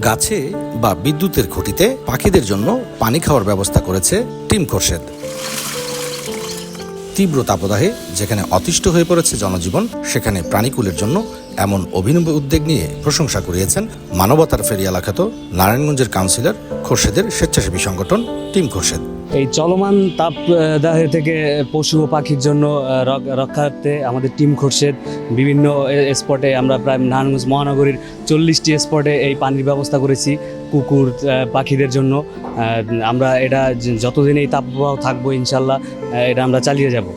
গাছে বা বিদ্যুতের খুঁটিতে পাখিদের জন্য পানি খাওয়ার ব্যবস্থা করেছে টিম খোরশেদ। তীব্র তাপদাহে যেখানে অতিষ্ঠ হয়ে পড়েছে জনজীবন, সেখানে প্রাণীকুলের জন্য এমন অভিনব উদ্যোগ নিয়ে প্রশংসা কুড়িয়েছেন মানবতার ফেরিয়ালা খ্যাত নারায়ণগঞ্জের কাউন্সিলর খোরশেদের স্বেচ্ছাসেবী সংগঠন টিম খোরশেদ। এই চলমান তাপদাহ থেকে পশু ও পাখির জন্য রক্ষার্থে আমাদের টিম খোরশেদ বিভিন্ন স্পটে, আমরা প্রায় নারায়ণগঞ্জ মহানগরীর 40টি স্পটে এই পানির ব্যবস্থা করেছি কুকুর পাখিদের জন্য। আমরা এটা যতদিন এই তাপপ্রবাহ থাকবো ইনশাল্লাহ এটা আমরা চালিয়ে যাব।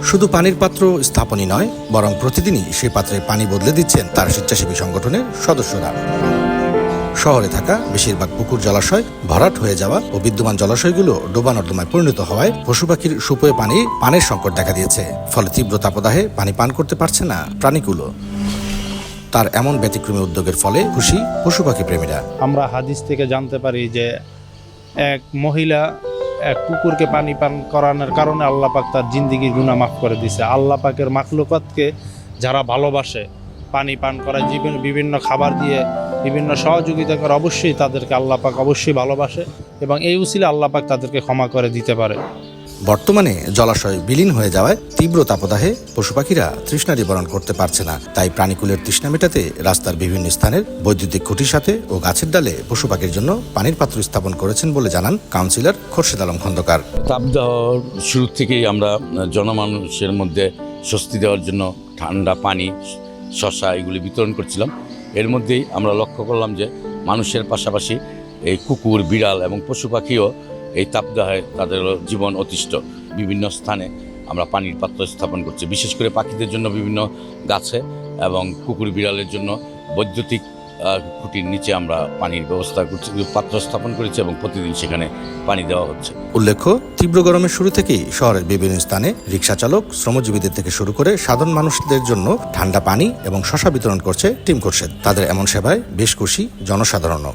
শুধু পানির পাত্র স্থাপনই নয়, বরং প্রতিদিনই সেই পাত্রে পানি বদলে দিচ্ছেন তার স্বেচ্ছাসেবী সংগঠনের সদস্যরা। শহরে থাকা বেশিরভাগ পুকুর জলাশয় ভরাট হয়ে যাওয়া ও বিদ্যমান জলাশয়গুলো ডোবা নর্দমায় পরিণত হওয়ায় পশু পাখির সুপেয় পানির সংকট দেখা দিয়েছে। ফলে তীব্র তাপদাহে পানি পান করতে পারছে না প্রাণীগুলো। তার এমন ব্যতিক্রমী উদ্যোগের ফলে খুশি পশু পাখি প্রেমীরা। আমরা হাদিস থেকে জানতে পারি যে এক মহিলা এক কুকুরকে পানি পান করানোর কারণে আল্লাহ পাক তার জিন্দিগির গুনাহ মাফ করে দিয়েছে। আল্লাহ পাকের মাখলুকাতকে যারা ভালোবাসে, পানি পান করায় বিভিন্ন খাবার দিয়ে বিভিন্ন সহযোগিতা করে, অবশ্যই তাদেরকে আল্লাহ পাক অবশ্যই ভালোবাসে এবং এই উসিলে আল্লাহ পাক তাদেরকে ক্ষমা করে দিতে পারে। বর্তমানে জলাশয় বিলীন হয়ে যাওয়ায় তীব্র তাপদাহে পশু পাখিরা তৃষ্ণা নিবারণ করতে পারছে না। তাই প্রাণীকুলের তৃষ্ণা মেটাতে রাস্তার বিভিন্ন স্থানের বৈদ্যুতিক খুঁটির সাথে ও গাছের ডালে পশু পাখির জন্য পানির পাত্র স্থাপন করেছেন বলে জানান কাউন্সিলর খোরশেদ আলম খন্দকার। তাপদাহ শুরু থেকেই আমরা জনমানুষের মধ্যে স্বস্তি দেওয়ার জন্য ঠান্ডা পানি, শসা এগুলি বিতরণ করছিলাম। এর মধ্যেই আমরা লক্ষ্য করলাম যে মানুষের পাশাপাশি এই কুকুর, বিড়াল এবং পশু পাখিও এই তাপদাহে তাদের জীবন অতিষ্ঠ। বিভিন্ন স্থানে আমরা পানির পাত্র স্থাপন করছি, বিশেষ করে পাখিদের জন্য বিভিন্ন গাছে এবং কুকুর বিড়ালের জন্য বৈদ্যুতিক খুঁটির নিচে আমরা পানির ব্যবস্থা করছি, পাত্র স্থাপন করেছি এবং প্রতিদিন সেখানে পানি দেওয়া হচ্ছে। উল্লেখ্য, তীব্র গরমের শুরু থেকেই শহরের বিভিন্ন স্থানে রিক্সা চালক, শ্রমজীবীদের থেকে শুরু করে সাধারণ মানুষদের জন্য ঠান্ডা পানি এবং শসা বিতরণ করছে টিম খোরশেদ। তাদের এমন সেবায় বেশ খুশি জনসাধারণও।